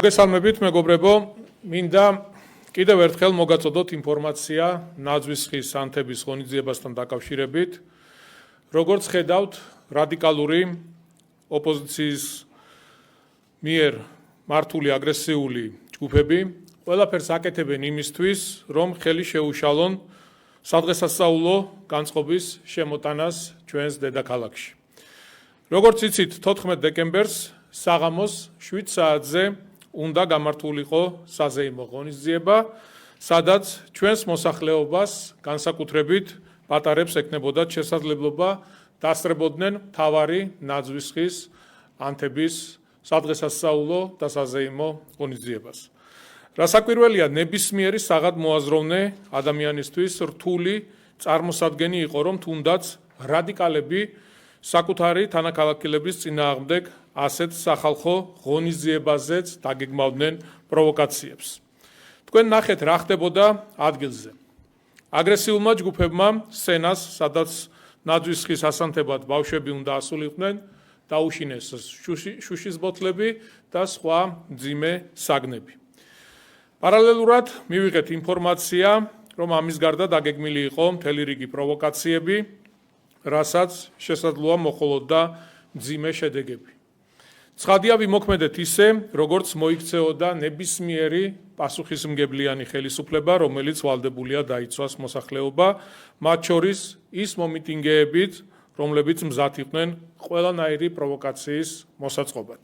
მოგესალმებით, მეგობრებო, მინდა კიდევ ერთხელ მოგაწოდოთ ინფორმაცია ნაძვის ხის ანთების ღონისძიებასთან დაკავშირებით. როგორც ხედავთ, რადიკალური ოპოზიციის მიერ მართული აგრესიული ჯგუფები ყველაფერს აკეთებენ იმისთვის, რომ ხელი შეუშალონ სადღესასწაულო განწყობის შემოტანას ჩვენს დედაქალაქში. როგორც იცით, 14 დეკემბერს საღამოს 7 საათზე უნდა გამართულიყო საზეიმო ღონისძიება, სადაც ჩვენს მოსახლეობას განსაკუთრებით პატარებს ექნებოდათ შესაძლებლობა დასწრებოდნენ მთავარი ნაძვის ხის ანთების სადღესასწაულო და საზეიმო ღონისძიებას. რასაკვირველია, ნებისმიერი საღად მოაზროვნე ადამიანისთვის რთული წარმოსადგენი იყო, რომ თუნდაც რადიკალები საკუთარი თანაქალაქელების წინააღმდეგ ასეთ სახალხო ღონისძიებაზეც დაგეგმავდნენ პროვოკაციებს. თქვენ ნახეთ, რა ხდებოდა ადგილზე. აგრესიულმა ჯგუფებმა სცენას, სადაც ნაძვის ხის ასანთებად ბავშვები უნდა ასულიყვნენ, დაუშინეს შუშის ბოთლები და სხვა მძიმე საგნები. პარალელურად მივიღეთ ინფორმაცია, რომ ამის გარდა დაგეგმილი იყო მთელი რიგი პროვოკაციები, რასაც შესაძლოა მოჰყოლოდა მძიმე შედეგები. ცხადია ვიმოქმედეთ ისე, როგორც მოიქცეოდა ნებისმიერი პასუხისმგებლიანი ხელისუფლება, რომელიც ვალდებულია დაიცვას მოსახლეობა, მათ შორის ის მომიტინგეებით, რომლებიც მზად იყვნენ ყველანაირი პროვოკაციის მოსაწყობად.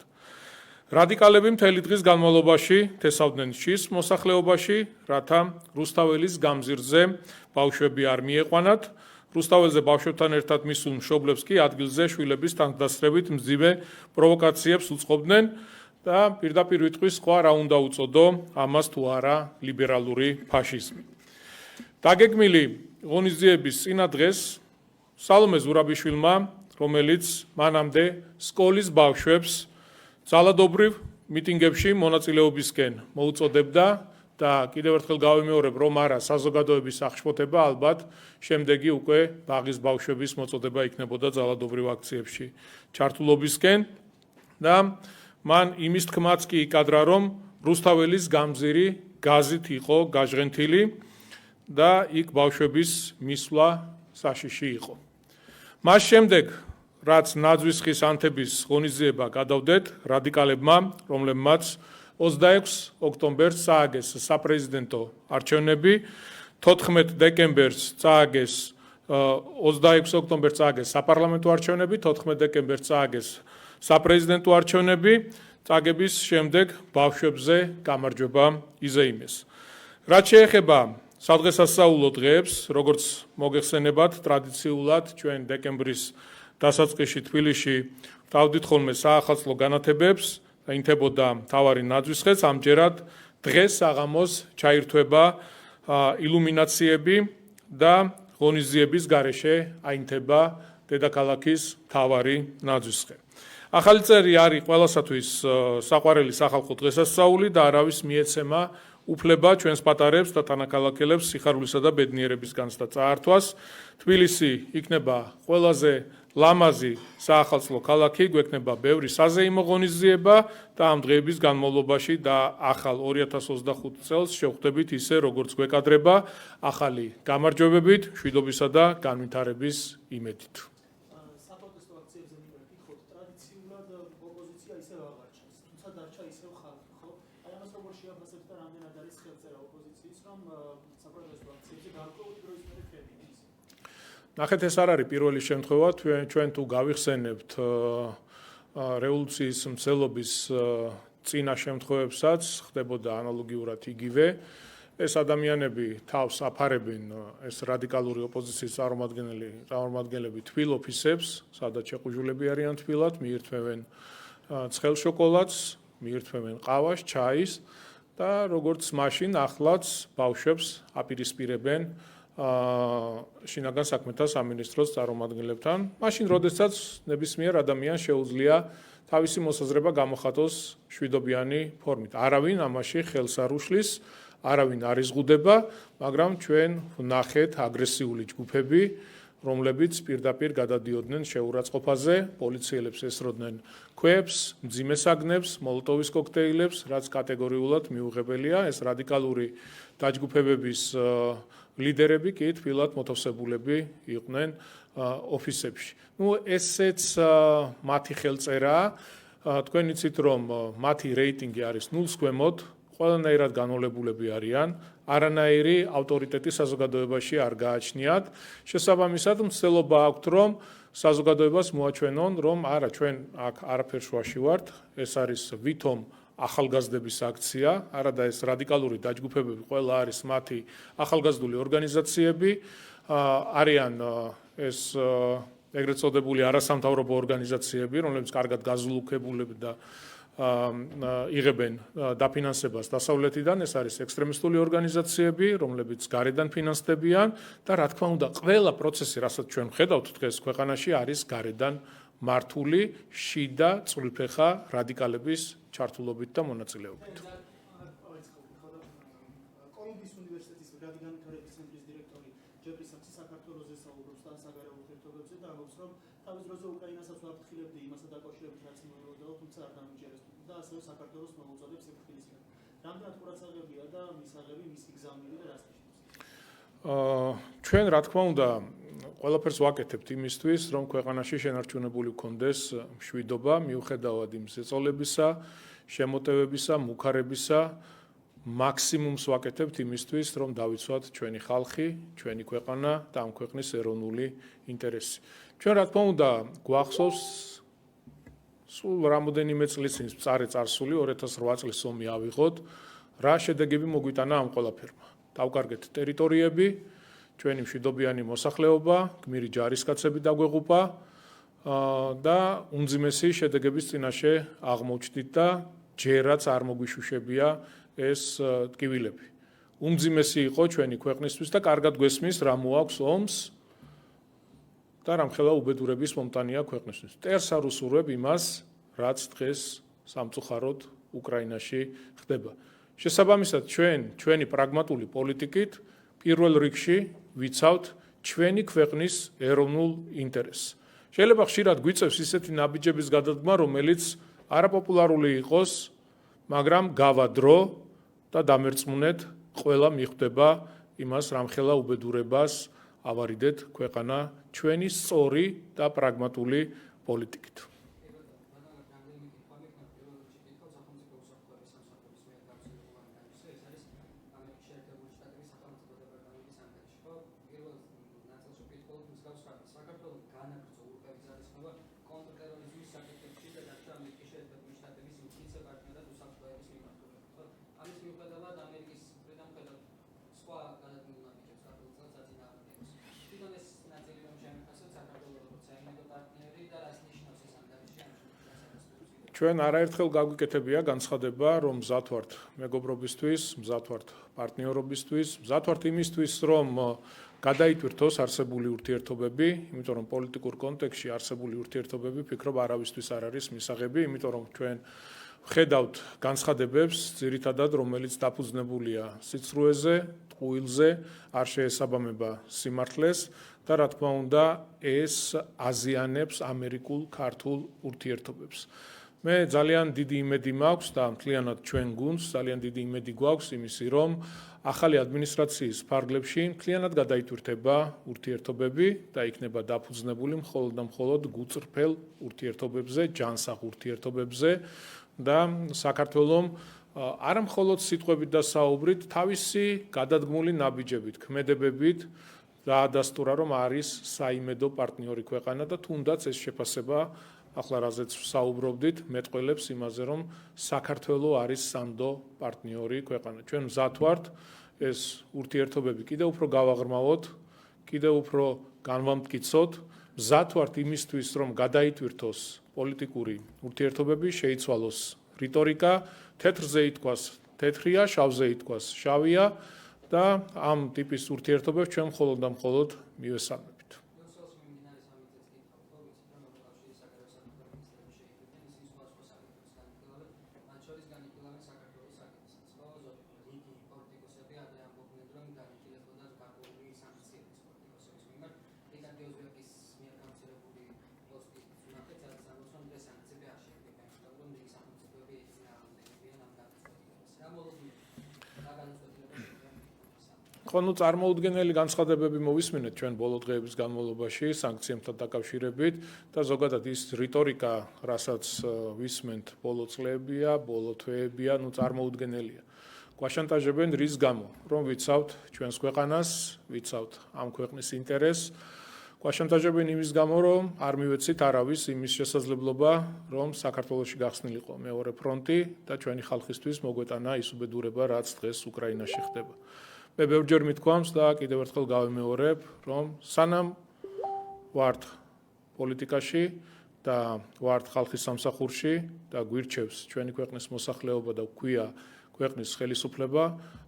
რადიკალები მთელი დღის განმავლობაში თესავდნენ შის მოსახლეობაში, რათა რუსთაველის გამზირზე ბავშვები არ მieყვანათ. რუსთაველზე ბავშვებთან ერთად მისულ მშობლებს კი ადგილზე შვილების თანდასწრებით მძიმე პროვოკაციებს უწყობდნენ და პირდაპირ ვიტყვის, სხვა რა უნდა უწოდო ამას თუ არა ლიბერალური ფაშიზმი. დაგეგმილი ღონისძიების წინა დღეს სალომე ზურაბიშვილმა, რომელიც მანამდე სკოლის ბავშვებს ძალადობრივ მიტინგებში მონაწილეობისკენ მოუწოდებდა და კიდევ ერთხელ გავიმეორებ, რომ არა საზოგადოების აღშფოთება, ალბათ შემდეგი უკვე ბაღის ბავშვების მოწოდება იქნებოდა ძალადობრივ აქციებში ჩართულობისკენ და მან იმის თქმაც კი იკადრა, რომ რუსთაველის გამზირი გაზით იყო გაჟღენთილი და იქ ბავშვების მისვლა საშიში იყო. მას შემდეგ, რაც ნაძვის ხის ანთების ღონისძიება გადავდეთ რადიკალებმა, რომლებმაც 26 ოქტომბერს წააგეს საპრეზიდენტო არჩევნები, 14 დეკემბერს წააგეს 26 ოქტომბერს წააგეს საპარლამენტო არჩევნები, 14 დეკემბერს წააგეს საპრეზიდენტო არჩევნები, წაგების შემდეგ ბავშვებზე გამარჯვება იზეიმეს. რაც შეეხება სადღესასწაულო დღეებს, როგორც მოგეხსენებათ, ტრადიციულად ჩვენ დეკემბრის დასაწყისში თბილისში ვთავდით ხოლმე საახალწლო განათებებს, ინთებოდა მთავარი ნაძვის ხეს, ამჯერად დღეს საღამოს ჩაირთვება ილუმინაციები და ღონისძიების გარეშე აინთება დედაქალაქის მთავარი ნაძვის ხე. ახალი წერი არის ყველასათვის საყვარელი სახალხო დღესასწაული და არავის მიეცემა უფლება ჩვენს პატარებს და თანაქალაქელებს სიხარულისა და ბედნიერების განცდა წაართვას. თბილისი იქნება ყველაზე ლამაზი საახალწლო ქალაქი, გვექნება ბევრი საზეიმო ღონისძიება და ამ დღეების განმავლობაში და ახალ 2025 წელს შევხვდებით ისე, როგორც გვეკადრება, ახალი გამარჯვებებით, მშვიდობისა და განვითარების იმედით. საპროტესტო აქციებზე მივეკითხოთ, ტრადიციულად ოპოზიცია ისევ აღარჩენს, თუმცა დარჩა ისევ ხალხი, ხო? აი ამას როგორ შეაფასებთ და რამდენად არის ხელწერა ოპოზიციის, რომ საპროტესტო აქციებზე გარკვეული დროის მერე ფრენის? ნახეთ, ეს არ არის პირველი შემთხვევა, ჩვენ თუ გავიხსენებთ რევოლუციის მცდელობის წინა შემთხვევებსაც, ხდებოდა ანალოგიურად იგივე. ეს ადამიანები თავს აფარებენ ეს რადიკალური ოპოზიციის წარმომადგენლები თბილ ოფისებს, სადაც შეყუჟულები არიან თბილად, მიირთმევენ ცხელ შოკოლადს, მიირთმევენ ყავას, ჩაის და როგორც მაშინ ახლაც ბავშვებს აპირისპირებენ შინაგან საქმეთა სამინისტროს წარმომადგენლებთან, მაშინ როდესაც ნებისმიერ ადამიანს შეუძლია თავისი მოსაზრება გამოხატოს მშვიდობიანი ფორმით. არავინ ამაში ხელს არ უშლის, არავინ არ იზღუდება, მაგრამ ჩვენ ვნახეთ აგრესიული ჯგუფები, რომლებიც პირდაპირ გადადიოდნენ შეურაცხყოფაზე, პოლიციელებს ესროდნენ ქვებს, მძიმე საგნებს, მოლოტოვის კოქტეილებს, რაც კატეგორიულად მიუღებელია. ეს რადიკალური დაჯგუფებების ლიდერები კი თბილად მოთავსებულები იყვნენ ოფისებში. ესეც მათი ხელწერაა. თქვენ იცით, რომ მათი რეიტინგი არის 0-ს ქვემოთ, ყველანაირად განოლებულები არიან, არანაირი ავტორიტეტი საზოგადოებაში არ გააჩნიათ. შესაბამისად, მცდელობა აქვთ, რომ საზოგადოებას მოაჩვენონ, რომ არა, ჩვენ აქ არაფერს შუაში ვართ, ეს არის ვითომ ახალგაზრდების აქცია, არადა ეს რადიკალური დაჯგუფებები ყველა არის მათი ახალგაზრდული ორგანიზაციები, არიან ეს ეგრეთ წოდებული არასამთავრობო ორგანიზაციები, რომლებიც კარგად გაზულუქებულები და იღებენ დაფინანსებას დასავლეთიდან, ეს არის ექსტრემისტული ორგანიზაციები, რომლებიც გარედან ფინანსდებიან და რა თქმა უნდა, ყველა პროცესი, რასაც ჩვენ ვხედავთ დღეს ქვეყანაში, არის გარედან მართული, შიდა, წყვილფეხა რადიკალების ჩართულობით და მონაწილეობით. კოლუმბიის უნივერსიტეტის რადიკალების ცენტრის დირექტორი ჯეფრი საქსი საქართველოზე საუბრობს და საგარეო ურთიერთობებზე და ამბობს, რომ თავის დროზე უკრაინასაც ვაფრთხილებდი იმასთან დაკავშირებით, რაც მოელოდა, თუმცა არ დამიჯერეს და ასევე საქართველოს მოუწოდებს ეფექტისგან. რამდენად ყურადღებია და მისაღები მისი გზავნილი და რას ნიშნავს? ჩვენ რა თქმა უნდა ყველაფერს ვაკეთებთ იმისთვის, რომ ქვეყანაში შენარჩუნებული გქონდეს მშვიდობა, მიუხედავად იმ ზეწოლებისა, შემოტევებისა, მუქარებისა, მაქსიმუმს ვაკეთებთ იმისთვის, რომ დავიცვათ ჩვენი ხალხი, ჩვენი ქვეყანა და ამ ქვეყნის ეროვნული ინტერესი. ჩვენ რა თქმა უნდა გვახსოვს სულ რამოდენიმე წლის წინ მწარე წარსული 2008 წლის ომი ავიღოთ, რა შედეგები მოგვიტანა ამ ყველაფერმა. დავკარგეთ ტერიტორიები, ჩვენი მშვიდობიანი მოსახლეობა, გმირი ჯარისკაცები დაგვეღუპა და უმძიმესი შედეგების წინაშე აღმოჩნდით და ჯერაც არ მოგვიშუშებია ეს ტკივილები. უმძიმესი იყო ჩვენი ქვეყნისთვის და კარგად გვესმის რა მოაქვს ომს და რამხელა უბედურების მომტანია ქვეყნისთვის. ტერს არ უსურვებ იმას, რაც დღეს სამწუხაროდ უკრაინაში ხდება. შესაბამისად, ჩვენი პრაგმატული პოლიტიკით პირველ რიგში ვიცავთ ჩვენი ქვეყნის ეროვნულ ინტერესს. შეიძლება ხშირად გვიწევს ისეთი ნაბიჯების გადადგმა, რომელიც არაპოპულარული იყოს, მაგრამ გავადრო და დამერწმუნეთ, ყველა მიხვდება იმას, რამხელა უბედურებას ავარიდეთ ქვეყანა ჩვენი სწორი და პრაგმატული პოლიტიკით. ჩვენ არაერთხელ გაგვიკეთებია განცხადება, რომ მზად ვართ მეგობრობისთვის, მზად ვართ პარტნიორობისთვის, მზად ვართ იმისთვის, რომ გადაიტვირთოს არსებული ურთიერთობები, იმიტომ რომ პოლიტიკურ კონტექსტში არსებული ურთიერთობები ფიქრობ არავისთვის არ არის მისაღები, იმიტომ რომ ჩვენ ვხედავთ განცხადებებს, ძირითადად რომელიც დაფუძნებულია სიცრუეზე, ტყუილზე, არ შეესაბამება სიმართლეს და რა თქმა უნდა, ეს აზიანებს ამერიკულ-ქართულ ურთიერთობებს. მე ძალიან დიდი იმედი მაქვს და მთლიანად ჩვენ გუნდს ძალიან დიდი იმედი გვაქვს იმისი, რომ ახალი ადმინისტრაციის ფარგლებში მთლიანად გადაიტვირთება ურთიერთობები და იქნება დაფუძნებული მხოლოდ და მხოლოდ გუწრფელ ურთიერთობებზე, ჯანსაღ ურთიერთობებზე და საქართველოს არა მხოლოდ სიტყვებით და საუბრით, თავისი გადადგმული ნაბიჯებით, ქმედებებით დაადასტურა, რომ არის საიმედო პარტნიორი ქვეყანა და თუნდაც ეს შეფასება ახლა რაზეც საუბრობდით, მეტყველებს იმაზე, რომ საქართველოს არის სანდო პარტნიორი ქვეყანა. ჩვენ მზად ვართ ეს ურთიერთობები კიდევ უფრო გავაღრმავოთ, კიდევ უფრო განვამტკიცოთ, მზად ვართ იმისთვის, რომ გადაიტვირთოს პოლიტიკური ურთიერთობები, შეიცვალოს რიტორიკა, თეთრზე ითქვას თეთრია, შავზე ითქვას შავია და ამ ტიპის ურთიერთობებს ჩვენ მხოლოდ და მხოლოდ მივესალმებით. Ხონუ წარმოუდგენელი განცხადებები მოვისმინეთ ჩვენ ბოლო დღეების განმავლობაში სანქციებთან დაკავშირებით და ზოგადად ის რიტორიკა, რასაც ვისმენთ ბოლო წლებია, ბოლო თვეებია, წარმოუდგენელია. გვაშანტაჟებენ რის გამო, რომ ვიცავთ ჩვენს ქვეყანას, ვიცავთ ამ ქვეყნის ინტერესს, გვაშანტაჟებენ იმის გამო, რომ არ მივეცით არავის იმის შესაძლებლობა, რომ საქართველოში გახსნილიყო მეორე ფრონტი და ჩვენი ხალხისთვის მოგვეტანა ის უბედურება, რაც დღეს უკრაინაში ხდება. მე ბევრჯერ მithქვამს და კიდევ ერთხელ გავიმეორებ, რომ სანამ ვართ პოლიტიკაში და ვართ ხალხის სამსახურში და გვირჩევს ჩვენი ქვეყნის მოსახლეობა და გვქვია ქვეყნის ხელისუფლება,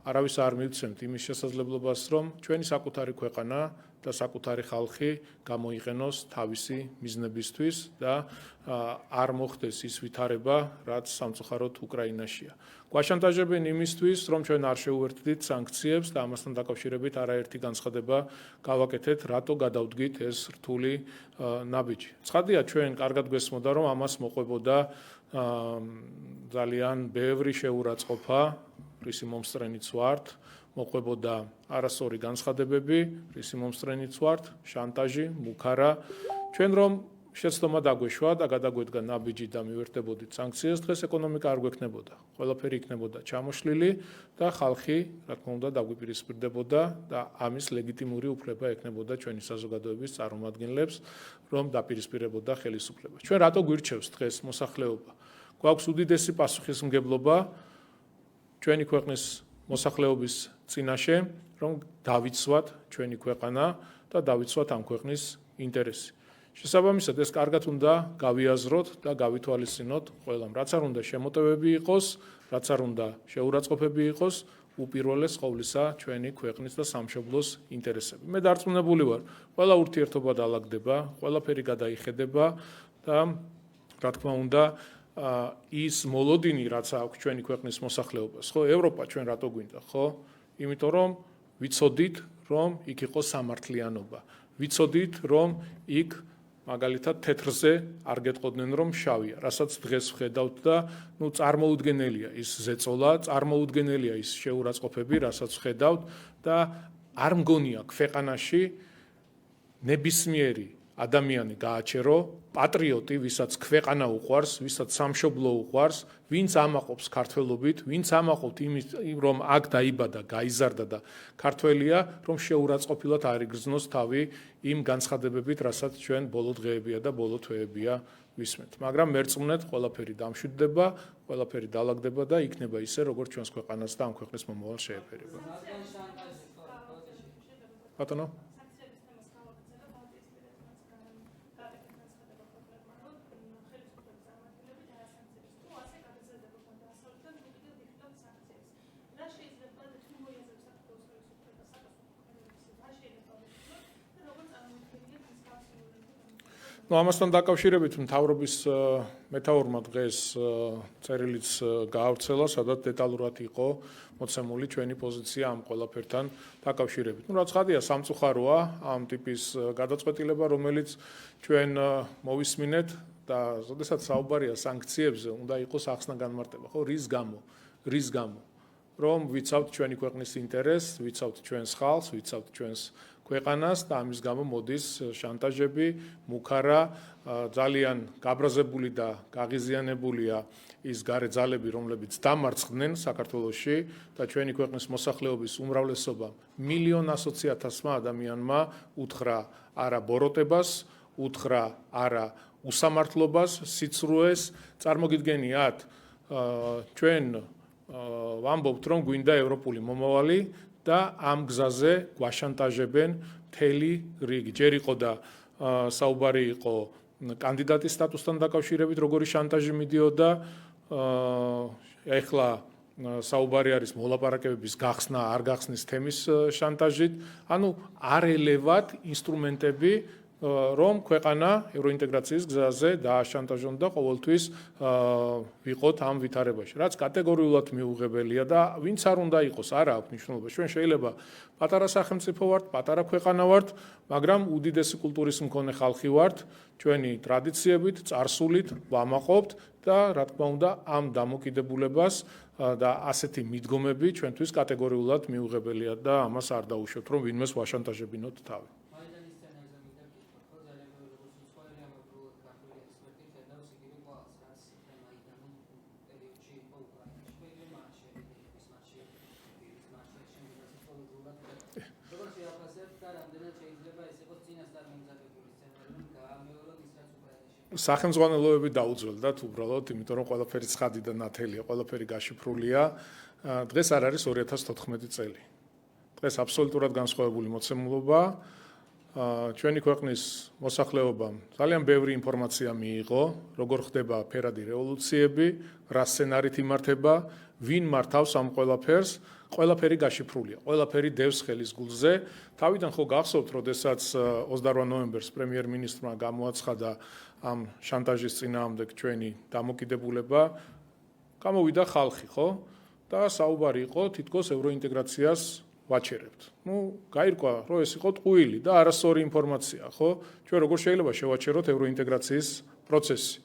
არავის არ მივცემთ იმის შესაძლებლობას, რომ ჩვენი საკუთარი ქვეყანა და საკუთარი ხალხი გამოიყენოს თავისი მიზნებისთვის და არ მოხდეს ის ვითარება, რაც სამწუხაროდ უკრაინაშია. გვაშანტაჟებენ იმისთვის, რომ ჩვენ არ შეუერთდით სანქციებს და ამასთან დაკავშირებით არაერთი განცხადება გავაკეთეთ, რატო გადავდგით ეს რთული ნაბიჯი. ცხადია, ჩვენ კარგად გვესმოდა, რომ ამას მოყვებოდა ძალიან ბევრი შეურაცხყოფა, რისი მომსწრენიც ვართ, მოყვებოდა არასწორი განცხადებები, რისი მომსწრენიც ვართ, შანტაჟი, მუქარა. ჩვენ რომ შეცდომა დაგვეშვა და გადაგვედგა ნაბიჯი და მივერთებოდით სანქციებს, დღეს ეკონომიკა არ გვექნებოდა. ყველაფერი იქნებოდა ჩამოშლილი და ხალხი, რა თქმა უნდა, დაგვიპირისპირდებოდა და ამის ლეგიტიმური უფლება ექნებოდა ჩვენი საზოგადოების წარმომადგენლებს, რომ დაპირისპირებოდა ხელისუფლებას. ჩვენ რატო გვირჩევს დღეს მოსახლეობა? გვაქვს უდიდესი პასუხისმგებლობა ჩვენი ქვეყნის მოსახლეობის წინაშე, რომ დავიცვათ ჩვენი ქვეყანა და დავიცვათ ამ ქვეყნის ინტერესი. შესაბამისად, ეს კარგად უნდა გავიაზროთ და გავითვალისწინოთ ყველამ, რაც არ უნდა შემოტევები იყოს, რაც არ უნდა შეურაცხყოფები იყოს, უპირველეს ყოვლისა ჩვენი ქვეყნის და სამშობლოს ინტერესები. მე დარწმუნებული ვარ, ყველა ურთიერთობა დაალაგდება, ყველაფერი გადაიხედება და რა თქმა უნდა, ის მოლოდინი, რაც აქვს ჩვენი ქვეყნის მოსახლეობას, ხო, ევროპა ჩვენ რატო გვინდა, ხო? იმიტომ რომ ვიცოდით, რომ იქ იყოს სამართლიანობა. ვიცოდით, რომ იქ მაგალითად თეთრზე არ გეტყოდნენ, რომ შავია, რასაც დღეს ვხედავთ და წარმოუდგენელია ის ზეწოლა, წარმოუდგენელია ის შეურაცხყოფები, რასაც ვხედავთ და არ მგონია ქვეყანაში ნებისმიერი ადამიანი გააჩერო, პატრიოტი, ვისაც ქვეყანა უყვარს, ვისაც სამშობლო უყვარს, ვინც ამაყობს ქართველობით, ვინც ამაყობთ იმის, რომ აქ დაიბადა, გაიზარდა და ქართველია, რომ შეურაცხყოფილად არ იგრძნოს თავი იმ განცხადებებით, რასაც ჩვენ ბოლო დღეებია და ბოლო თვეებია ვისმენთ. მაგრამ მერწმუნეთ, ყველაფერი დამშვიდდება, ყველაფერი დაალაგდება და იქნება ისე, როგორც ჩვენს ქვეყანას და ამ ქვეყნის მომავალ შეეფერება. ბატონო ამასთან დაკავშირებით მთავრობის მეთაურმა დღეს წერილიც გაავრცელა, სადაც დეტალურად იყო მოცემული ჩვენი პოზიცია ამ ყველაფერთან დაკავშირებით. რაც ხადია, სამწუხაროა ამ ტიპის გადაწყვეტილება, რომელიც ჩვენ მოვისმინეთ და როდესაც საუბარია სანქციებზე, უნდა იყოს ახსნა განმარტება, ხო, რის გამო? რომ ვიცავთ ჩვენი ქვეყნის ინტერესს, ვიცავთ ჩვენს ხალხს, ვიცავთ ჩვენს ქვეყანას და ამის გამო მოდის შანტაჟები, მუქარა, ძალიან გაბრაზებული და გაღიზიანებულია ის გარე ძალები, რომლებიც დამარცხდნენ საქართველოში და ჩვენი ქვეყნის მოსახლეობის უმრავლესობამ, 1,100,000 ადამიანმა უთხრა არა ბოროტებას, უთხრა არა უსამართლობას, სიცრუეს. წარმოგიდგენიათ, ჩვენ ვამბობთ, რომ გვინდა ევროპული მომავალი და ამ გზაზე გვაშანტაჟებენ მთელი რიგი. ჯერ იყო და საუბარი იყო კანდიდატის სტატუსთან დაკავშირებით, როგორი შანტაჟი მიდიოდა, ეხლა საუბარი არის მოლაპარაკებების გახსნა, არ გახსნის თემის შანტაჟით. ანუ არ ელევათ ინსტრუმენტები რომ ქვეყანა ევროინტეგრაციის გზაზე დააშანტაჟონ და ყოველთვის ვიყოთ ამ ვითარებაში. რაც კატეგორიულად მიუღებელია და ვინც არ უნდა იყოს, არა აქვს მნიშვნელობა. ჩვენ შეიძლება პატარა სახელმწიფო ვართ, პატარა ქვეყანა ვართ, მაგრამ უდიდესი კულტურის მქონე ხალხი ვართ, ჩვენი ტრადიციებით, წარსულით ვამაყობთ და რა თქმა უნდა ამ დამოკიდებულებას და ასეთი მიდგომები ჩვენთვის კატეგორიულად მიუღებელია და ამას არ დაუშვებთ, რომ ვინმეს ვაშანტაჟებინოთ თავი. სახელმწიფოებები დაუძველდათ უბრალოდ, იმიტომ რომ ყველაფერი ცხადი და ნათელია, ყველაფერი გაშიფრულია. დღეს არ არის 2014 წელი. დღეს აბსოლუტურად განსხვავებული მოცემულობა. ჩვენი ქვეყნის მოსახლეობამ ძალიან ბევრი ინფორმაცია მიიღო, როგორ ხდება ფერადი რევოლუციები, რა სცენარით იმართება, ვინ მართავს ამ ყველაფერს, ყველაფერი გაშიფრულია, ყველაფერი დევს ხელის გულზე. თავიდან ხო გახსოვთ, როდესაც 28 ნოემბერს პრემიერ-მინისტრმა გამოაცხადა ამ შანტაჟის წინააღმდეგ ჩვენი დამოკიდებულება, გამოვიდა ხალხი, ხო? და საუბარი იყო თითქოს ევროინტეგრაციას ვაჩერებთ. გაირკვა, რომ ეს იყო ტყუილი და არასწორი ინფორმაცია, ხო? ჩვენ როგორ შეიძლება შევაჩეროთ ევროინტეგრაციის პროცესი?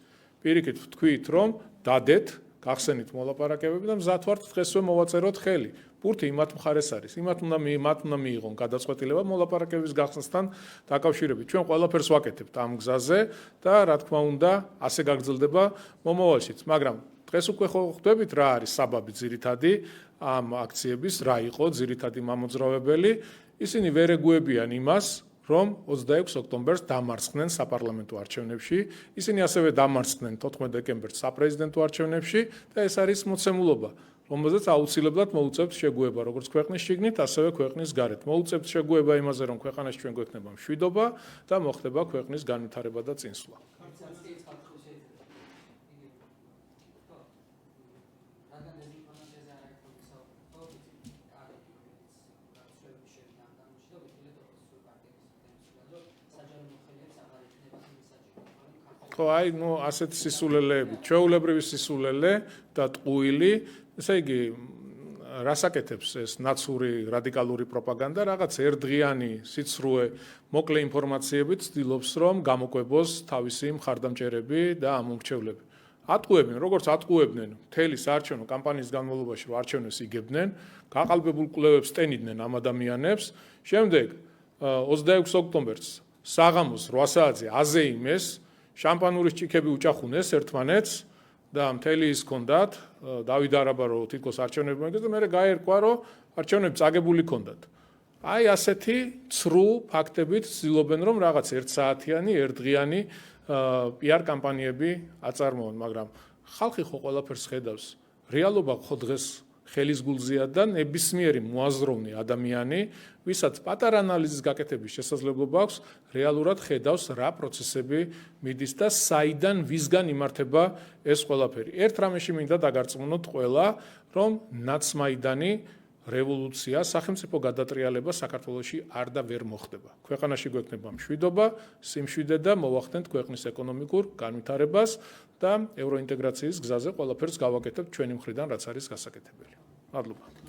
პირიქით ვთქვით, რომ დადეთ, გახსენით მოლაპარაკებები და მზად ვართ დღესვე მოვაწეროთ ხელი. ბურთი იმათ მხარეს არის, მათ უნდა მიიღონ გადაწყვეტილება მოლაპარაკებების გახსნასთან დაკავშირებით. ჩვენ ყველაფერს ვაკეთებთ ამ გზაზე და რა თქმა უნდა, ასე გაგრძელდება მომავალშიც, მაგრამ დღეს უკვე ხვდებით რა არის საბაბი ძირითადი ამ აქციების, რა იყო ძირითადი მამოძრავებელი. ისინი ვერ ეგუებიან იმას, რომ 26 ოქტომბერს დამარცხდნენ საპარლამენტო არჩევნებში, ისინი ასევე დამარცხდნენ 14 დეკემბერს საპრეზიდენტო არჩევნებში და ეს არის მოცემულობა, რომელზეც აუცილებლად მოუწევთ შეგუება როგორც ქვეყნის შიგნით, ასევე ქვეყნის გარეთ. მოუწევთ შეგუება იმაზე, რომ ქვეყანაში ჩვენ გვექნება მშვიდობა და მოხდება ქვეყნის განვითარება და წინსვლა. ასეთ სისულელეები, ჩვეულებრივი სისულელე და ტყუილი, ესე იგი, რას აკეთებს ეს ნაცური რადიკალური პროპაგანდა, რაღაც ერთდღიანი სიცრუე მოკლე ინფორმაციებით ცდილობს, რომ გამოკვებოს თავისი მხარდამჭერები და ამომრჩევლები. ატყუებენ, როგორც ატყუებდნენ მთელი საარჩევნო კამპანიის განმავლობაში, რომ არჩევნებს იგებდნენ, გაყალბებულ კვლევებს ტენიდნენ ამ ადამიანებს, შემდეგ 26 ოქტომბერს საღამოს 8 საათზე აზეიმეს შამპანურის ჭიქები უჭახუნეს ერთმანეთს და მთელი ის ჰქონდათ, დავით არაბა რომ თითქოს არჩევნები მოიგეს და მერე გაერკვა, რომ არჩევნები წაგებული ჰქონდათ. აი ასეთი ცრუ ფაქტებით ცდილობენ, რომ რაღაც ერთსაათიანი, ერთდღიანი PR კამპანიები აწარმოონ, მაგრამ ხალხი ხო ყველაფერს ხედავს. რეალობა ხო დღეს ხელის გულზეა და ნებისმიერი მოაზროვნე ადამიანი, ვისაც პატარა ანალიზის გაკეთების შესაძლებლობა აქვს, რეალურად ხედავს რა პროცესები მიდის და საიდან ვისგან იმართება ეს ყველაფერი. ერთ რამეში მინდა დაგარწმუნოთ ყველა, რომ ნაცმაიდანი რევოლუცია, სახელმწიფო გადატრიალება საქართველოში არ და ვერ მოხდება. ქვეყანაში გვექნება მშვიდობა, სიმშვიდე და მოვახდენთ ქვეყნის ეკონომიკურ განვითარებას და ევროინტეგრაციის გზაზე ყველაფერს გავაკეთებთ ჩვენი მხრიდან, რაც არის გასაკეთებელი. მადლობა.